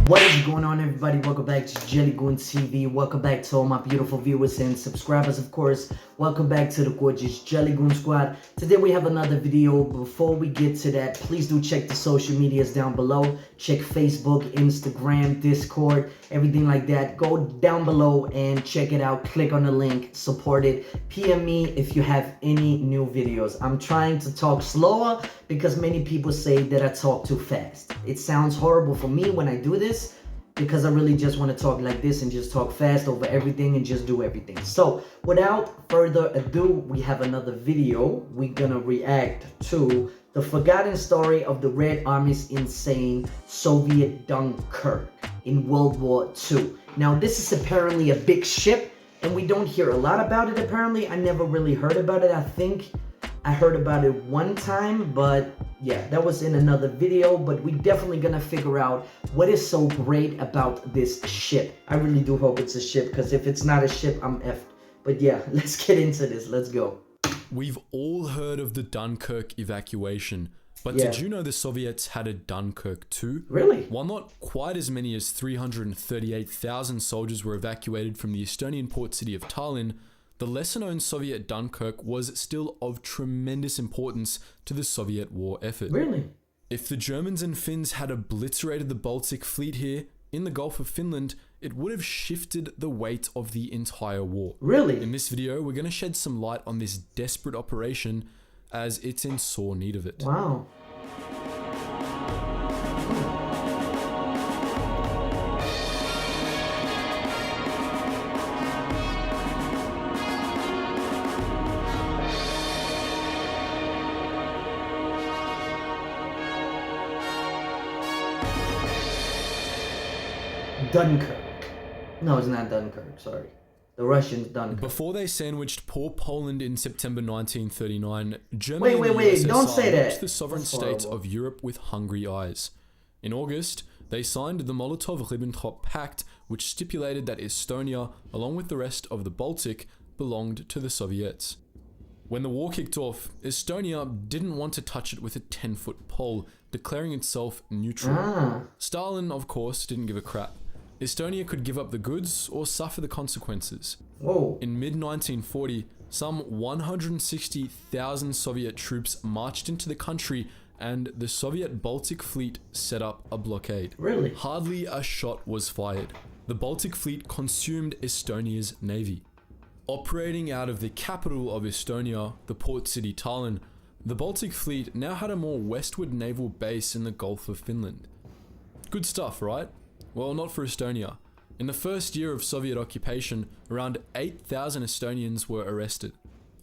What is going on, everybody? Welcome back to JellyGoonTv. Welcome back to all my beautiful viewers and subscribers, of course. Welcome back to the gorgeous JellyGoon squad. Today we have another video. Before we get to that, please do check the social medias down below. Check Facebook, Instagram, Discord, everything like that. Go down below and check it out. Click on the link, support it. PM me if you have any new videos. I'm trying to talk slower because many people say that I talk too fast. It sounds horrible for me when I do this, because I really just want to talk like this and just talk fast over everything and just do everything. So without further ado, we have another video. We're gonna react to the forgotten story of the Red Army's insane Soviet Dunkirk in World War II. Now this is apparently a big ship and we don't hear a lot about it apparently. I never really heard about it. I think I heard about it one time, but yeah, that was in another video. But we definitely gonna figure out what is so great about this ship. I really do hope it's a ship, because if it's not a ship, I'm effed. But yeah, let's get into this. Let's go. We've all heard of the Dunkirk evacuation, but did you know the Soviets had a Dunkirk too? Really? While not quite as many as 338,000 soldiers were evacuated from the Estonian port city of Tallinn, the lesser-known Soviet Dunkirk was still of tremendous importance to the Soviet war effort. Really? If the Germans and Finns had obliterated the Baltic fleet here in the Gulf of Finland, it would have shifted the weight of the entire war. Really? In this video, we're going to shed some light on this desperate operation, as it's in sore need of it. Wow. Dunkirk. No, it's not Dunkirk, sorry. The Russians Dunkirk. Before they sandwiched poor Poland in September 1939, Germany wait, and the USSR don't say that. watched the sovereign states of Europe with hungry eyes. In August, they signed the Molotov-Ribbentrop Pact, which stipulated that Estonia, along with the rest of the Baltic, belonged to the Soviets. When the war kicked off, Estonia didn't want to touch it with a 10-foot pole, declaring itself neutral. Stalin, of course, didn't give a crap. Estonia could give up the goods or suffer the consequences. Whoa. In mid-1940, some 160,000 Soviet troops marched into the country and the Soviet Baltic fleet set up a blockade. Really? Hardly a shot was fired. The Baltic fleet consumed Estonia's navy. Operating out of the capital of Estonia, the port city Tallinn, the Baltic fleet now had a more westward naval base in the Gulf of Finland. Good stuff, right? Well, not for Estonia. In the first year of Soviet occupation, around 8,000 Estonians were arrested.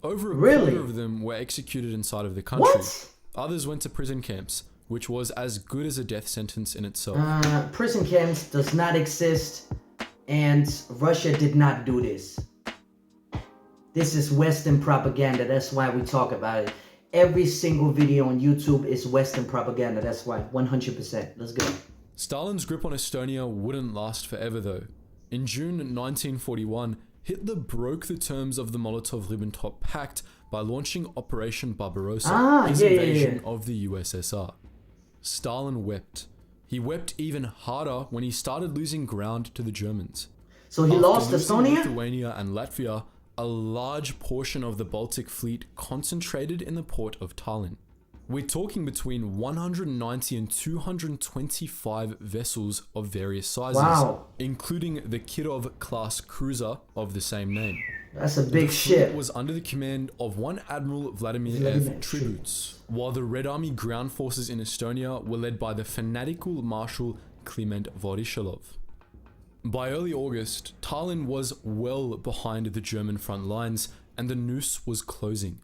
Over a quarter of them were executed inside of the country. What? Others went to prison camps, which was as good as a death sentence in itself. Prison camps does not exist, and Russia did not do this. This is Western propaganda, that's why we talk about it. Every single video on YouTube is Western propaganda, that's why, 100%. Let's go. Stalin's grip on Estonia wouldn't last forever though. In June 1941, Hitler broke the terms of the Molotov-Ribbentrop Pact by launching Operation Barbarossa, his invasion of the USSR. Stalin wept. He wept even harder when he started losing ground to the Germans. So he lost Estonia? Lithuania and Latvia, a large portion of the Baltic fleet concentrated in the port of Tallinn. We're talking between 190 and 225 vessels of various sizes, including the Kirov-class cruiser of the same name. That's a big ship. It was under the command of one Admiral Vladimir F. Tribuz, while the Red Army ground forces in Estonia were led by the fanatical Marshal Kliment Voroshilov. By early August, Tallinn was well behind the German front lines and the noose was closing.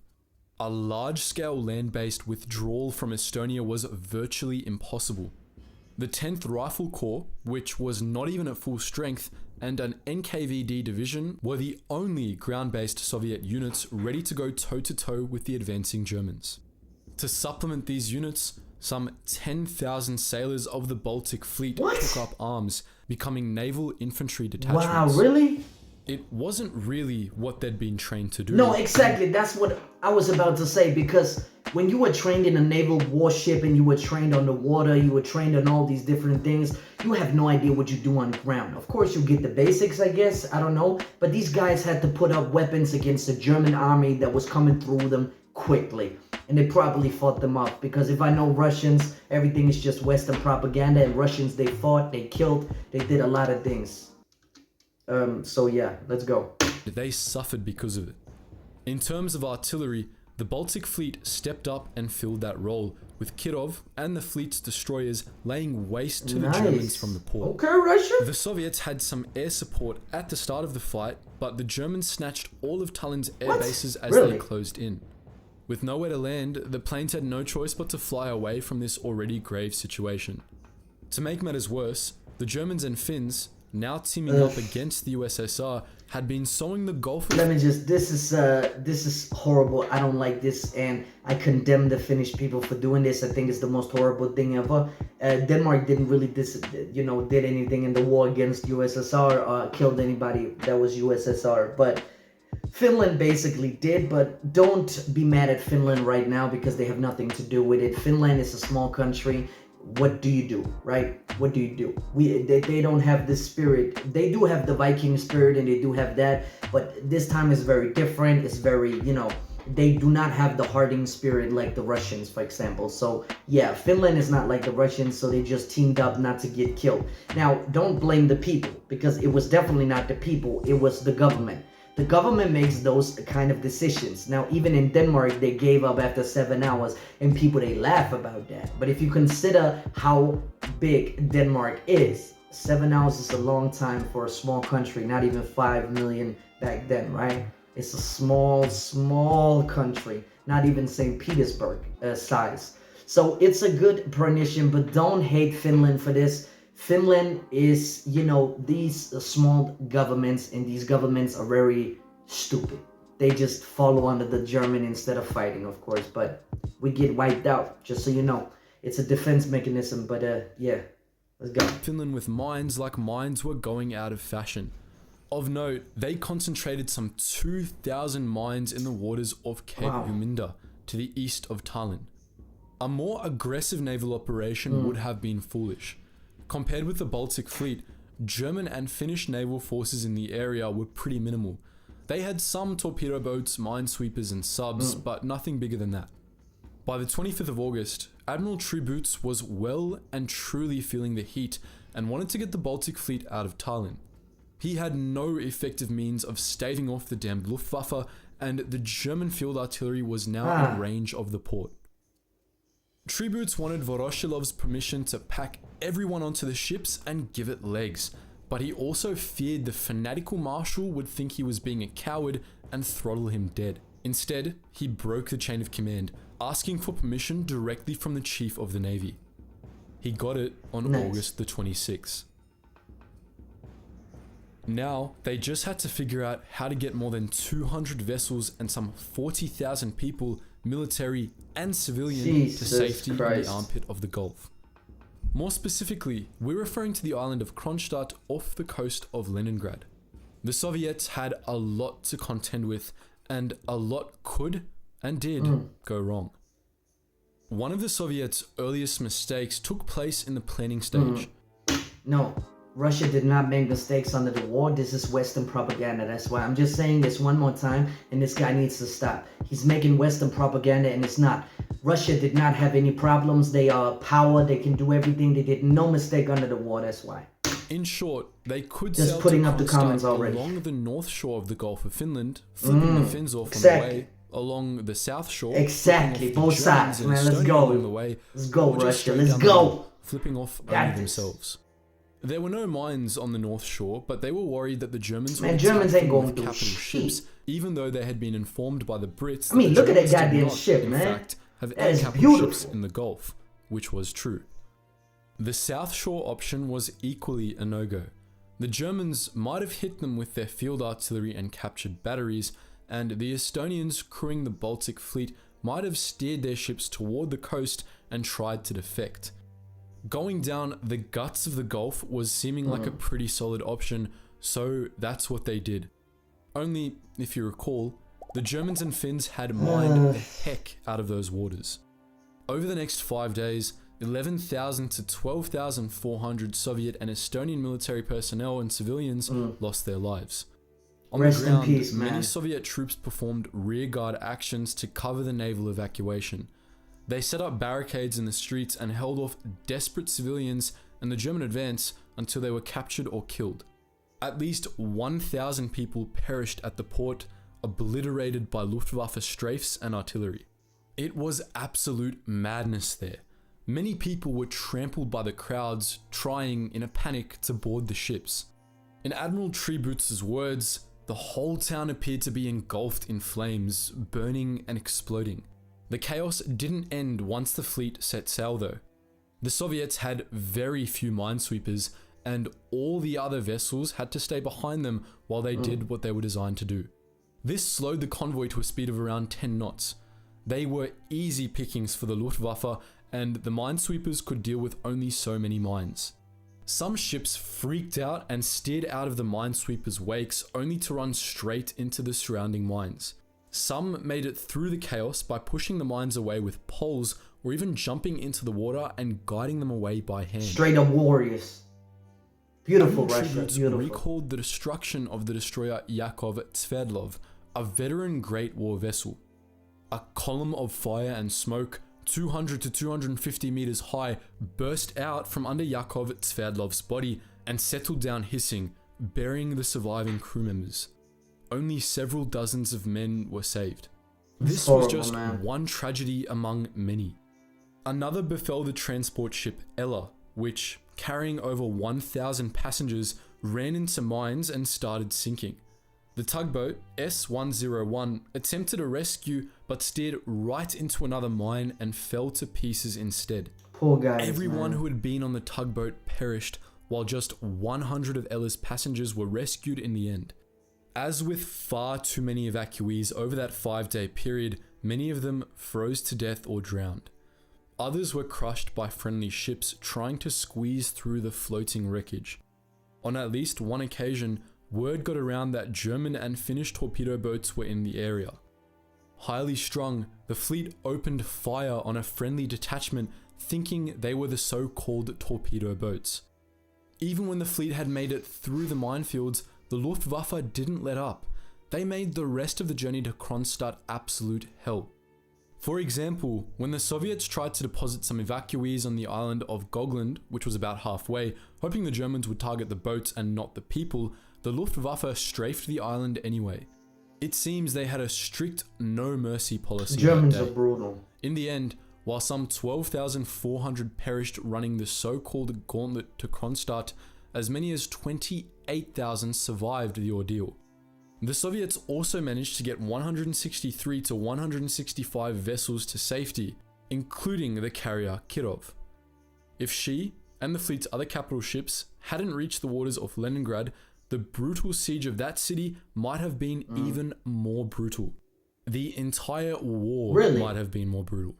A large-scale land-based withdrawal from Estonia was virtually impossible. The 10th Rifle Corps, which was not even at full strength, and an NKVD division were the only ground-based Soviet units ready to go toe-to-toe with the advancing Germans. To supplement these units, some 10,000 sailors of the Baltic fleet took up arms, becoming naval infantry detachments. Wow, really? It wasn't really what they'd been trained to do. No, exactly. That's what I was about to say, because when you were trained in a naval warship and you were trained on the water, you were trained on all these different things, you have no idea what you do on the ground. Of course, you get the basics, I guess, I don't know, but these guys had to put up weapons against the German army that was coming through them quickly. And they probably fought them off, because if I know Russians, everything is just Western propaganda, and Russians, they fought, they killed, they did a lot of things. So yeah, let's go. They suffered because of it. In terms of artillery, the Baltic Fleet stepped up and filled that role, with Kirov and the fleet's destroyers laying waste to the Germans from the port. Okay, Russia. The Soviets had some air support at the start of the fight, but the Germans snatched all of Tallinn's air bases as they closed in. With nowhere to land, the planes had no choice but to fly away from this already grave situation. To make matters worse, the Germans and Finns, now teaming up against the USSR, had been sowing the Gulf of... this is horrible. I don't like this, and I condemn the Finnish people for doing this. I think it's the most horrible thing ever. Denmark didn't really did anything in the war against USSR or killed anybody that was USSR, but Finland basically did. But don't be mad at Finland right now, because they have nothing to do with it. Finland is a small country. What do you do, right? What do you do? They don't have this spirit. They do have the Viking spirit, and they do have that, but this time is very different. It's very, they do not have the hardying spirit like the Russians, for example. So yeah, Finland is not like the Russians, so they just teamed up not to get killed. Now, don't blame the people, because it was definitely not the people, it was the government. The government makes those kind of decisions. Now, even in Denmark, they gave up after 7 hours, and people, they laugh about that. But if you consider how big Denmark is, 7 hours is a long time for a small country, not even 5 million back then, right? It's a small country, not even St. Petersburg size. So it's a good premonition, but don't hate Finland for this. Finland is, these small governments, and these governments are very stupid. They just follow under the German instead of fighting, of course, but we get wiped out, just so you know. It's a defense mechanism, but yeah, let's go. Finland with mines like mines were going out of fashion. Of note, they concentrated some 2,000 mines in the waters of Cape Juminda to the east of Tallinn. A more aggressive naval operation would have been foolish. Compared with the Baltic Fleet, German and Finnish naval forces in the area were pretty minimal. They had some torpedo boats, minesweepers and subs, but nothing bigger than that. By the 25th of August, Admiral Triboots was well and truly feeling the heat and wanted to get the Baltic Fleet out of Tallinn. He had no effective means of staving off the damned Luftwaffe, and the German field artillery was now in range of the port. Triboots wanted Voroshilov's permission to pack everyone onto the ships and give it legs, but he also feared the fanatical marshal would think he was being a coward and throttle him dead. Instead, he broke the chain of command, asking for permission directly from the Chief of the Navy. He got it on August the 26th. Now, they just had to figure out how to get more than 200 vessels and some 40,000 people, military and civilian, to safety in the armpit of the Gulf. More specifically, we're referring to the island of Kronstadt off the coast of Leningrad. The Soviets had a lot to contend with, and a lot could and did go wrong. One of the Soviets' earliest mistakes took place in the planning stage. No, Russia did not make mistakes under the war. This is Western propaganda. That's why I'm just saying this one more time, and this guy needs to stop. He's making Western propaganda, and it's not. Russia did not have any problems. They are power. They can do everything. They did no mistake under the war. That's why. In short, they could just sail putting to up the comments already along the north shore of the Gulf of Finland, flipping the Finns off on the way, along the south shore, both sides, man. Let's go. Along the way, let's go, Russia. Let's go. Flipping off only themselves. There were no mines on the north shore, but they were worried that the Germans would Germans ain't going to capital ships, even though they had been informed by the Brits. I mean, look at that goddamn ship, in man. Fact, have any capital ships in the Gulf, which was true. The South Shore option was equally a no-go. The Germans might have hit them with their field artillery and captured batteries, and the Estonians crewing the Baltic Fleet might have steered their ships toward the coast and tried to defect. Going down the guts of the Gulf was seeming like a pretty solid option, so that's what they did. Only, if you recall, The Germans and Finns had mined the heck out of those waters. Over the next 5 days, 11,000 to 12,400 Soviet and Estonian military personnel and civilians lost their lives. On Rest the ground, in peace, man. many Soviet troops performed rearguard actions to cover the naval evacuation. They set up barricades in the streets and held off desperate civilians and the German advance until they were captured or killed. At least 1,000 people perished at the port, obliterated by Luftwaffe strafes and artillery. It was absolute madness there. Many people were trampled by the crowds, trying in a panic to board the ships. In Admiral Triboots' words, the whole town appeared to be engulfed in flames, burning and exploding. The chaos didn't end once the fleet set sail though. The Soviets had very few minesweepers, and all the other vessels had to stay behind them while they did what they were designed to do. This slowed the convoy to a speed of around 10 knots. They were easy pickings for the Luftwaffe, and the minesweepers could deal with only so many mines. Some ships freaked out and steered out of the minesweepers' wakes only to run straight into the surrounding mines. Some made it through the chaos by pushing the mines away with poles or even jumping into the water and guiding them away by hand. Straight up warriors. Beautiful, Russia. Tributes Beautiful. recalled the destruction of the destroyer Yakov Sverdlov, a veteran Great War vessel. A column of fire and smoke, 200 to 250 meters high, burst out from under Yakov Sverdlov's body and settled down hissing, burying the surviving crew members. Only several dozens of men were saved. This was just one tragedy among many. Another befell the transport ship Ella, which, carrying over 1,000 passengers, ran into mines and started sinking. The tugboat S-101 attempted a rescue but steered right into another mine and fell to pieces instead. Poor guys, Everyone man. who had been on the tugboat perished, while just 100 of Ella's passengers were rescued in the end. As with far too many evacuees over that 5-day period, many of them froze to death or drowned. Others were crushed by friendly ships trying to squeeze through the floating wreckage. On at least one occasion, word got around that German and Finnish torpedo boats were in the area. Highly strung, the fleet opened fire on a friendly detachment, thinking they were the so-called torpedo boats. Even when the fleet had made it through the minefields, the Luftwaffe didn't let up. They made the rest of the journey to Kronstadt absolute hell. For example, when the Soviets tried to deposit some evacuees on the island of Gotland, which was about halfway, hoping the Germans would target the boats and not the people, the Luftwaffe strafed the island anyway. It seems they had a strict no-mercy policy. Germans are brutal. In the end, while some 12,400 perished running the so-called gauntlet to Kronstadt, as many as 28,000 survived the ordeal. The Soviets also managed to get 163 to 165 vessels to safety, including the carrier Kirov. If she, and the fleet's other capital ships, hadn't reached the waters of Leningrad, the brutal siege of that city might have been even more brutal. The entire war might have been more brutal.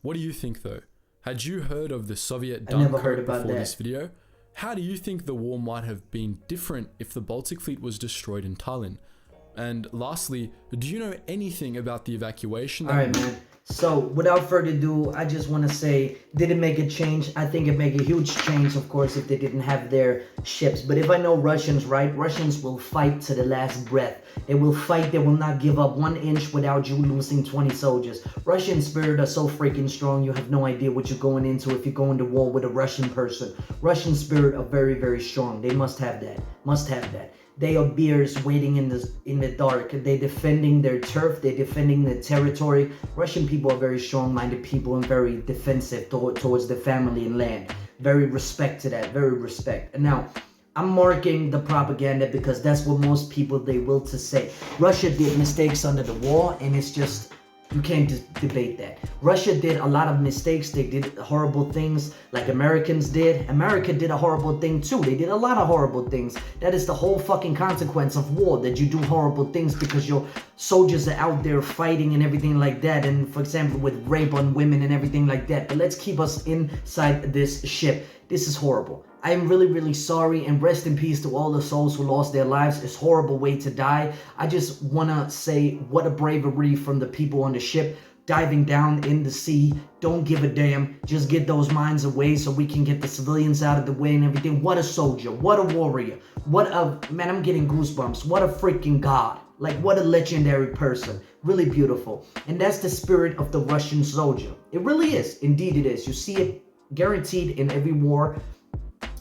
What do you think though? Had you heard of the Soviet Dunkirk before this video? How do you think the war might have been different if the Baltic fleet was destroyed in Tallinn? And lastly, do you know anything about the evacuation? Alright, man. So, without further ado, I just want to say, did it make a change? I think it made a huge change, of course, if they didn't have their ships. But if I know Russians, right? Russians will fight to the last breath. They will fight. They will not give up 1 inch without you losing 20 soldiers. Russian spirit are so freaking strong, you have no idea what you're going into if you go into war with a Russian person. Russian spirit are very, very strong. They must have that. Must have that. They are bears waiting in the dark. They're defending their turf. They're defending their territory. Russian people are very strong-minded people and very defensive towards the family and land. Very respect to that. Very respect. And now, I'm marking the propaganda because that's what most people, they will to say. Russia did mistakes under the war, and it's just, you can't debate that. Russia did a lot of mistakes. They did horrible things like Americans did. America did a horrible thing too. They did a lot of horrible things. That is the whole fucking consequence of war, that you do horrible things because your soldiers are out there fighting and everything like that. And for example, with rape on women and everything like that. But let's keep us inside this ship. This is horrible. I am really, really sorry, and rest in peace to all the souls who lost their lives. It's a horrible way to die. I just want to say what a bravery from the people on the ship diving down in the sea. Don't give a damn. Just get those mines away so we can get the civilians out of the way and everything. What a soldier. What a warrior. Man, I'm getting goosebumps. What a freaking god. Like, what a legendary person. Really beautiful. And that's the spirit of the Russian soldier. It really is. Indeed it is. You see it guaranteed in every war,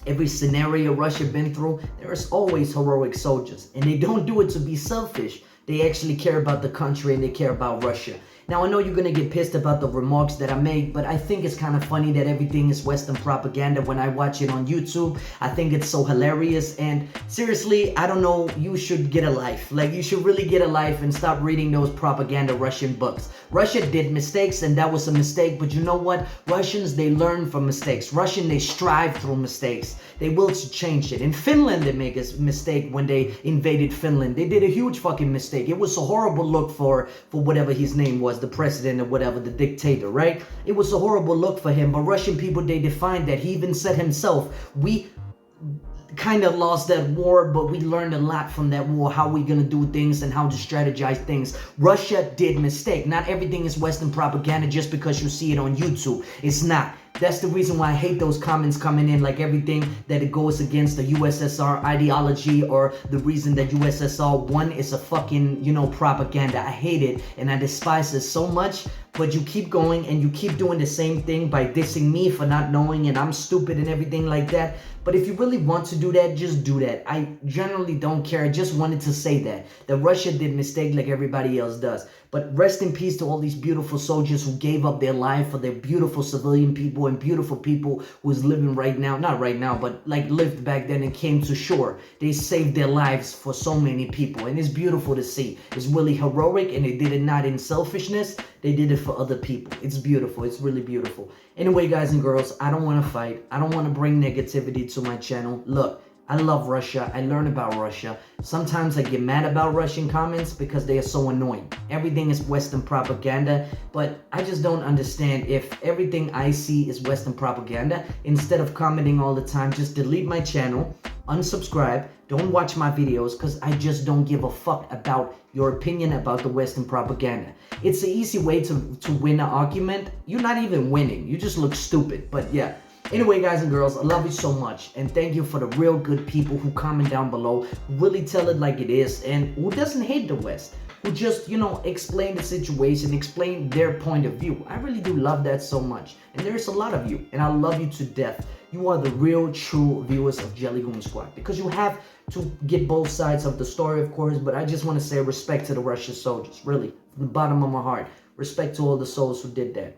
every scenario Russia been through. There's always heroic soldiers. And they don't do it to be selfish. They actually care about the country and they care about Russia. Now, I know you're going to get pissed about the remarks that I made, but I think it's kind of funny that everything is Western propaganda when I watch it on YouTube. I think it's so hilarious, and seriously, I don't know, you should get a life. Like, you should really get a life and stop reading those propaganda Russian books. Russia did mistakes, and that was a mistake, but you know what? Russians, they learn from mistakes. They strive through mistakes. They will change it. In Finland, they make a mistake when they invaded Finland. They did a huge fucking mistake. It was a horrible look for whatever his name was, the president or whatever, the dictator, right? It was a horrible look for him, but Russian people, they defined that. He even said himself, we kind of lost that war, but we learned a lot from that war, how we're gonna do things and how to strategize things. Russia did mistake. Not everything is Western propaganda just because you see it on YouTube. It's not. That's the reason why I hate those comments coming in, like everything that it goes against the USSR ideology, or the reason that USSR won is a fucking, propaganda. I hate it and I despise it so much, but you keep going and you keep doing the same thing by dissing me for not knowing and I'm stupid and everything like that. But if you really want to do that, just do that. I generally don't care. I just wanted to say that Russia did mistake like everybody else does. But rest in peace to all these beautiful soldiers who gave up their life for their beautiful civilian people and beautiful people who's living right now. Not right now, but like lived back then and came to shore. They saved their lives for so many people. And it's beautiful to see. It's really heroic, and they did it not in selfishness. They did it for other people. It's beautiful. It's really beautiful. Anyway, guys and girls, I don't want to fight. I don't want to bring negativity to my channel. Look, I love Russia. I learn about Russia. Sometimes I get mad about Russian comments because they are so annoying. Everything is Western propaganda, but I just don't understand if everything I see is Western propaganda. Instead of commenting all the time, just delete my channel, unsubscribe, don't watch my videos, because I just don't give a fuck about your opinion about the Western propaganda. It's an easy way to win an argument. You're not even winning. You just look stupid, but yeah. Anyway, guys and girls, I love you so much, and thank you for the real good people who comment down below, who really tell it like it is, and who doesn't hate the West, who just, explain the situation, explain their point of view. I really do love that so much, and there's a lot of you, and I love you to death. You are the real, true viewers of JellyGoon Squad, because you have to get both sides of the story, of course, but I just want to say respect to the Russian soldiers, really, from the bottom of my heart. Respect to all the souls who did that.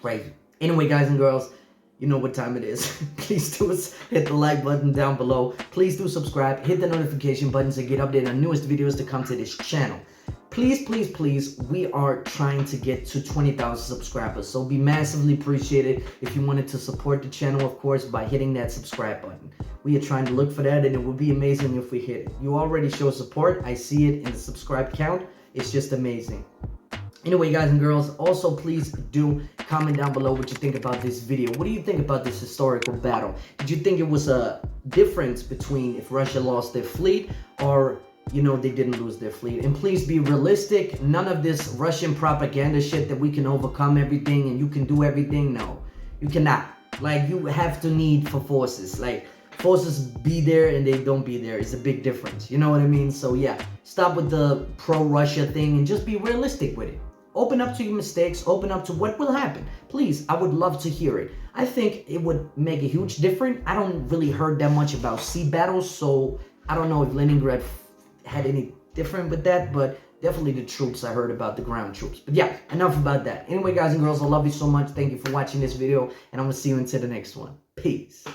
Right. Anyway, guys and girls, you know what time it is. Please do hit the like button down below. Please do subscribe. Hit the notification button to get updated on newest videos to come to this channel. Please, please, please, we are trying to get to 20,000 subscribers. So be massively appreciated if you wanted to support the channel, of course, by hitting that subscribe button. We are trying to look for that, and it would be amazing if we hit it. You already show support. I see it in the subscribe count. It's just amazing. Anyway, guys and girls, also please do comment down below what you think about this video. What do you think about this historical battle? Did you think it was a difference between if Russia lost their fleet or, they didn't lose their fleet? And please be realistic. None of this Russian propaganda shit that we can overcome everything and you can do everything. No, you cannot. Like, you have to need for forces. Like, forces be there and they don't be there. It's a big difference. You know what I mean? So yeah, stop with the pro-Russia thing and just be realistic with it. Open up to your mistakes, open up to what will happen. Please, I would love to hear it. I think it would make a huge difference. I don't really heard that much about sea battles, so I don't know if Leningrad had any different with that, but definitely the troops, I heard about the ground troops. But yeah, enough about that. Anyway, guys and girls, I love you so much. Thank you for watching this video, and I'm going to see you until the next one. Peace.